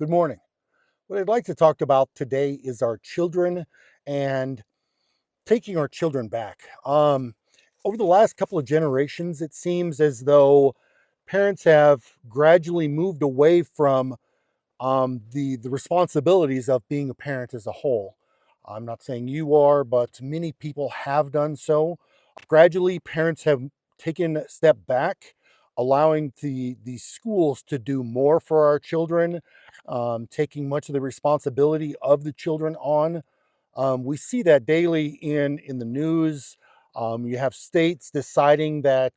Good morning. What I'd like to talk about today is our children and taking our children back. Over the last couple of generations, it seems as though parents have gradually moved away from the responsibilities of being a parent as a whole. I'm not saying you are, but many people have done so. Gradually, parents have taken a step back, allowing the schools to do more for our children, taking much of the responsibility of the children on. We see that daily in the news. You have states deciding that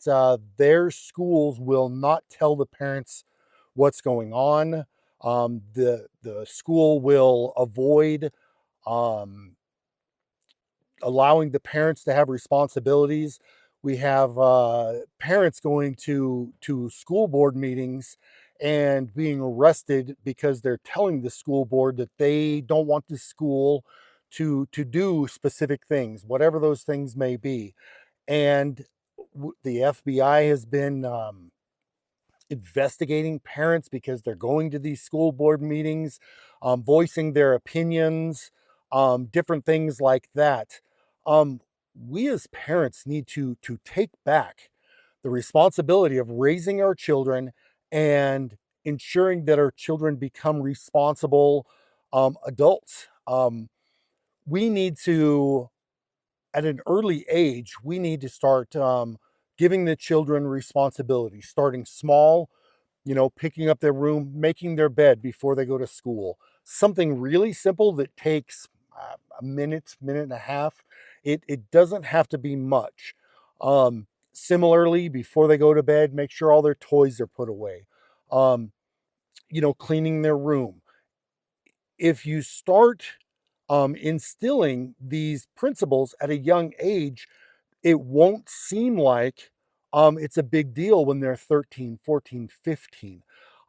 their schools will not tell the parents what's going on. The school will avoid um, allowing the parents to have responsibilities. We have parents going to school board meetings and being arrested because they're telling the school board that they don't want the school to do specific things, whatever those things may be. And the FBI has been investigating parents because they're going to these school board meetings, voicing their opinions, different things like that. We as parents need to take back the responsibility of raising our children and ensuring that our children become responsible adults. We need to, at an early age, we need to start giving the children responsibility, starting small, picking up their room, making their bed before they go to school. Something really simple that takes a minute, minute and a half. It doesn't have to be much. Similarly, before they go to bed, make sure all their toys are put away. Um, cleaning their room. If you start instilling these principles at a young age, it won't seem like it's a big deal when they're 13, 14, 15.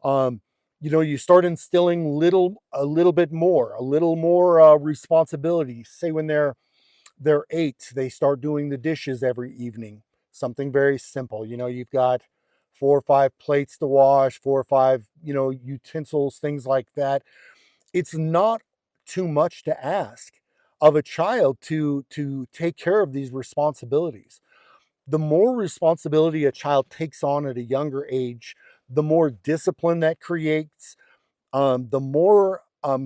Um, you start instilling a little more responsibility. Say when they're 8, they start doing the dishes every evening. Something very simple. You've got 4 or 5 plates to wash, 4 or 5, utensils, things like that. It's not too much to ask of a child to take care of these responsibilities. The more responsibility a child takes on at a younger age, the more discipline that creates, the more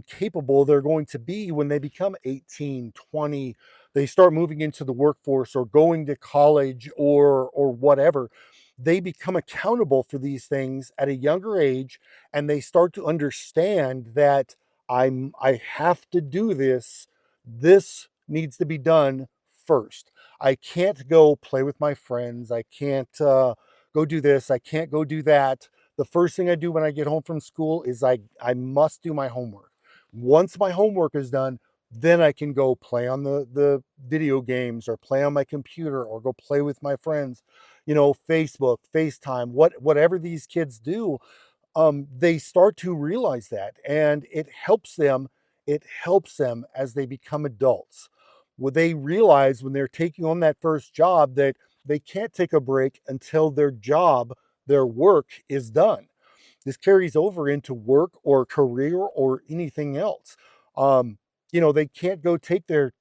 capable they're going to be when they become 18, 20. They start moving into the workforce or going to college or whatever. They become accountable for these things at a younger age, and they start to understand that I have to do this. This needs to be done first. I can't go play with my friends. I can't go do this. I can't go do that. The first thing I do when I get home from school is I must do my homework. Once my homework is done, then I can go play on the video games or play on my computer or go play with my friends, Facebook, FaceTime, whatever these kids do. They start to realize that, and it helps them as they become adults. When they realize when they're taking on that first job that they can't take a break until their work is done. This carries over into work or career or anything else. Um, they can't go take their,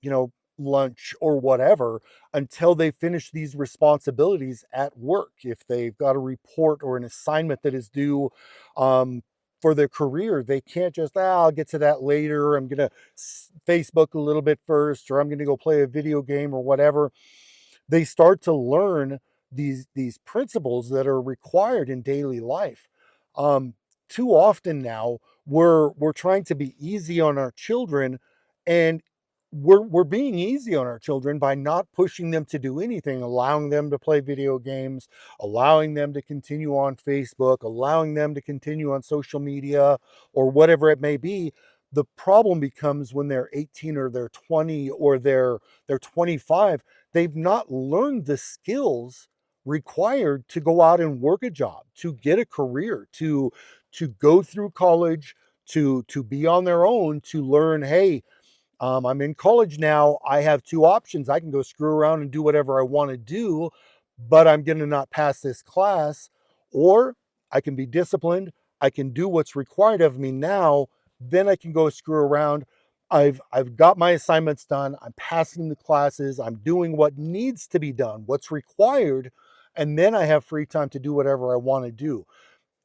you know, lunch or whatever until they finish these responsibilities at work. If they've got a report or an assignment that is due for their career, they can't just, I'll get to that later. I'm going to Facebook a little bit first, or I'm going to go play a video game or whatever. They start to learn these principles that are required in daily life. Um, Too often now, we're trying to be easy on our children, and we're being easy on our children by not pushing them to do anything, allowing them to play video games, allowing them to continue on Facebook, allowing them to continue on social media or whatever it may be. The problem becomes when they're 18 or they're 20 or they're 25. They've not learned the skills required to go out and work a job, to get a career, to go through college, to be on their own, to learn, hey, I'm in college now. I have 2 options. I can go screw around and do whatever I want to do, but I'm going to not pass this class, or I can be disciplined. I can do what's required of me now. Then I can go screw around. I've got my assignments done. I'm passing the classes. I'm doing what needs to be done, what's required, and then I have free time to do whatever I want to do.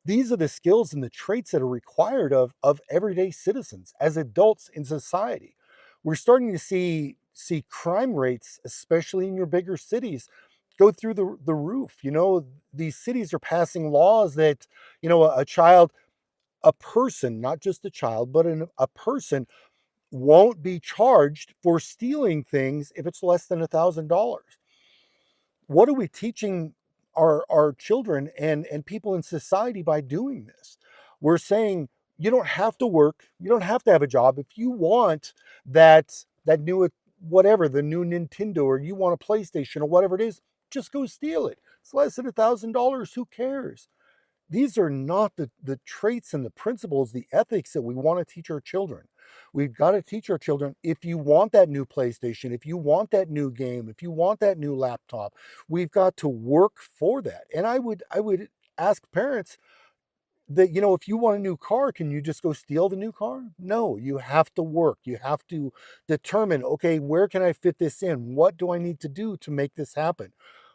These are the skills and the traits that are required of everyday citizens as adults in society. We're starting to see crime rates, especially in your bigger cities, go through the roof. These cities are passing laws that, a child, a person, not just a child, but a person won't be charged for stealing things if it's less than $1,000. What are we teaching our children and people in society by doing this? We're saying you don't have to work, you don't have to have a job. If you want that new whatever, the new Nintendo, or you want a PlayStation or whatever it is, just go steal it. It's less than $1,000. Who cares? These are not the traits and the principles, the ethics that we want to teach our children. We've got to teach our children, if you want that new PlayStation, if you want that new game, if you want that new laptop, we've got to work for that. And I would ask parents that, if you want a new car, can you just go steal the new car? No, you have to work. You have to determine, okay, where can I fit this in? What do I need to do to make this happen?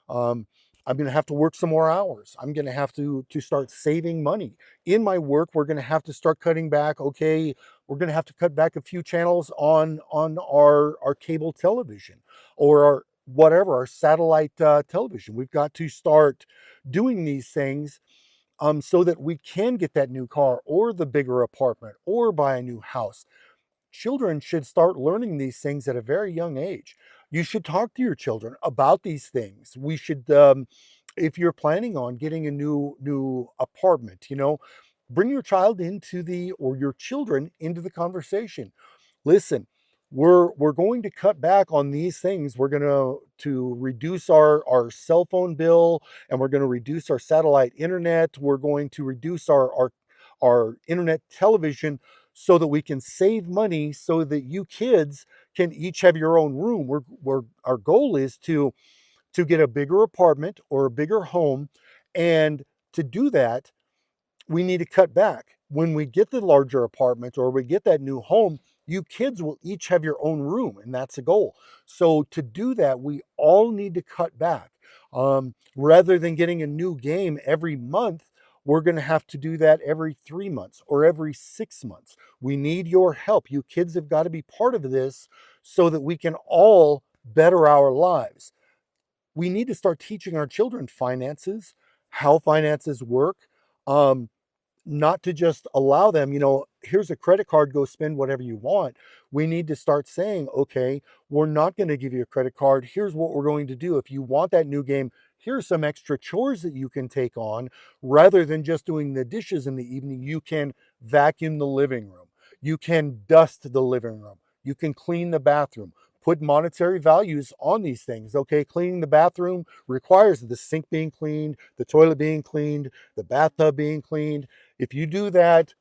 Um, I'm going to have to work some more hours. I'm going to have to start saving money. In my work, we're going to have to start cutting back. Okay, we're going to have to cut back a few channels on our cable television, or our whatever, our satellite television. We've got to start doing these things, so that we can get that new car or the bigger apartment or buy a new house. Children should start learning these things at a very young age. You should talk to your children about these things. We should, if you're planning on getting a new apartment, bring your child into the or your children into the conversation. Listen, we're going to cut back on these things. We're going to reduce our cell phone bill, and we're going to reduce our satellite internet. We're going to reduce our internet television, so that we can save money, so that you kids can each have your own room. Our goal is to get a bigger apartment or a bigger home, and to do that, we need to cut back. When we get the larger apartment or we get that new home, you kids will each have your own room, and that's a goal. So to do that, we all need to cut back. Rather than getting a new game every month, we're going to have to do that every 3 months or every 6 months. We need your help. You kids have got to be part of this, so that we can all better our lives. We need to start teaching our children finances, how finances work. Um, Not to just allow them, here's a credit card, go spend whatever you want. We need to start saying, okay, we're not going to give you a credit card. Here's what we're going to do. If you want that new game, here's some extra chores that you can take on. Rather than just doing the dishes in the evening, you can vacuum the living room. You can dust the living room. You can clean the bathroom. Put monetary values on these things. Okay, cleaning the bathroom requires the sink being cleaned, the toilet being cleaned, the bathtub being cleaned. If you do that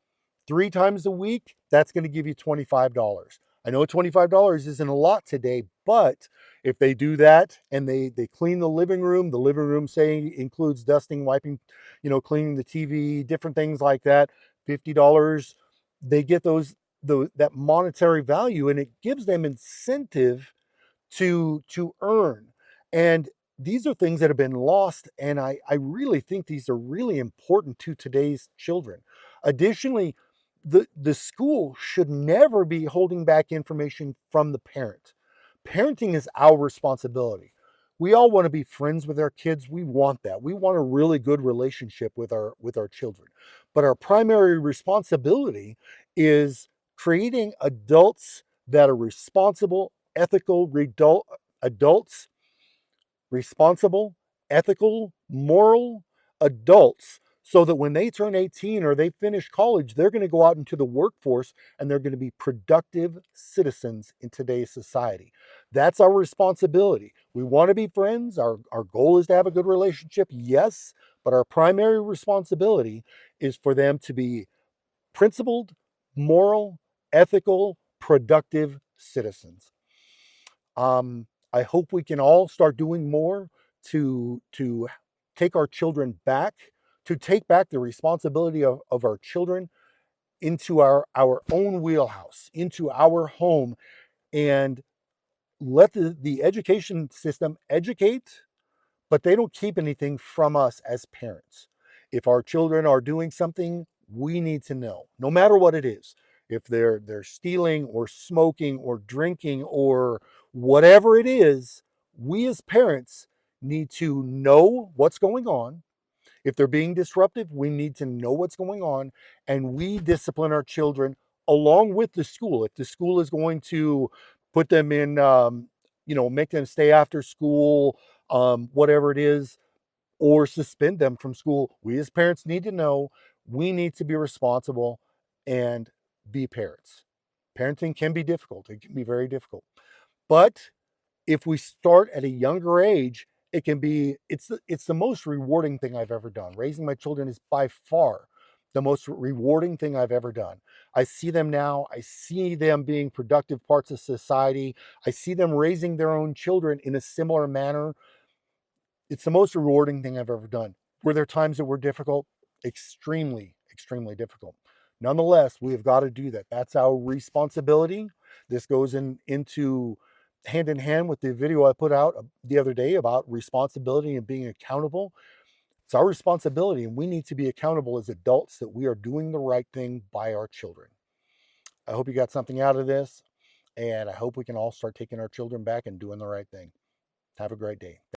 3 times a week, that's going to give you $25. I know $25 isn't a lot today, but if they do that and they clean the living room, say, includes dusting, wiping, cleaning the TV, different things like that, $50, they get that monetary value, and it gives them incentive to earn. And these are things that have been lost, and I really think these are really important to today's children. Additionally, the school should never be holding back information from the parent. Parenting is our responsibility. We all want to be friends with our kids. We want that. We want a really good relationship with our children. But our primary responsibility is creating adults that are responsible, ethical adults, responsible, ethical, moral adults, so that when they turn 18 or they finish college, they're going to go out into the workforce and they're going to be productive citizens in today's society. That's our responsibility. We want to be friends. Our goal is to have a good relationship, yes, but our primary responsibility is for them to be principled, moral, ethical, productive citizens. I hope we can all start doing more to take our children back to take back the responsibility of our children into our own wheelhouse, into our home, and let the education system educate, but they don't keep anything from us as parents. If our children are doing something, we need to know, no matter what it is. If they're stealing or smoking or drinking or whatever it is, we as parents need to know what's going on. If they're being disruptive, we need to know what's going on, and we discipline our children along with the school. If the school is going to put them in, make them stay after school, whatever it is, or suspend them from school, we as parents need to know. We need to be responsible and be parents. Parenting can be difficult. It can be very difficult. But if we start at a younger age, it can be it's the most rewarding thing I've ever done. Raising my children is by far the most rewarding thing I've ever done. I see them now. I see them being productive parts of society. I see them raising their own children in a similar manner. It's the most rewarding thing I've ever done. Were there times that were difficult? Extremely, extremely difficult. Nonetheless, we have got to do that. That's our responsibility. This goes into hand in hand with the video I put out the other day about responsibility and being accountable. It's our responsibility, and we need to be accountable as adults that we are doing the right thing by our children. I hope you got something out of this, and I hope we can all start taking our children back and doing the right thing. Have a great day.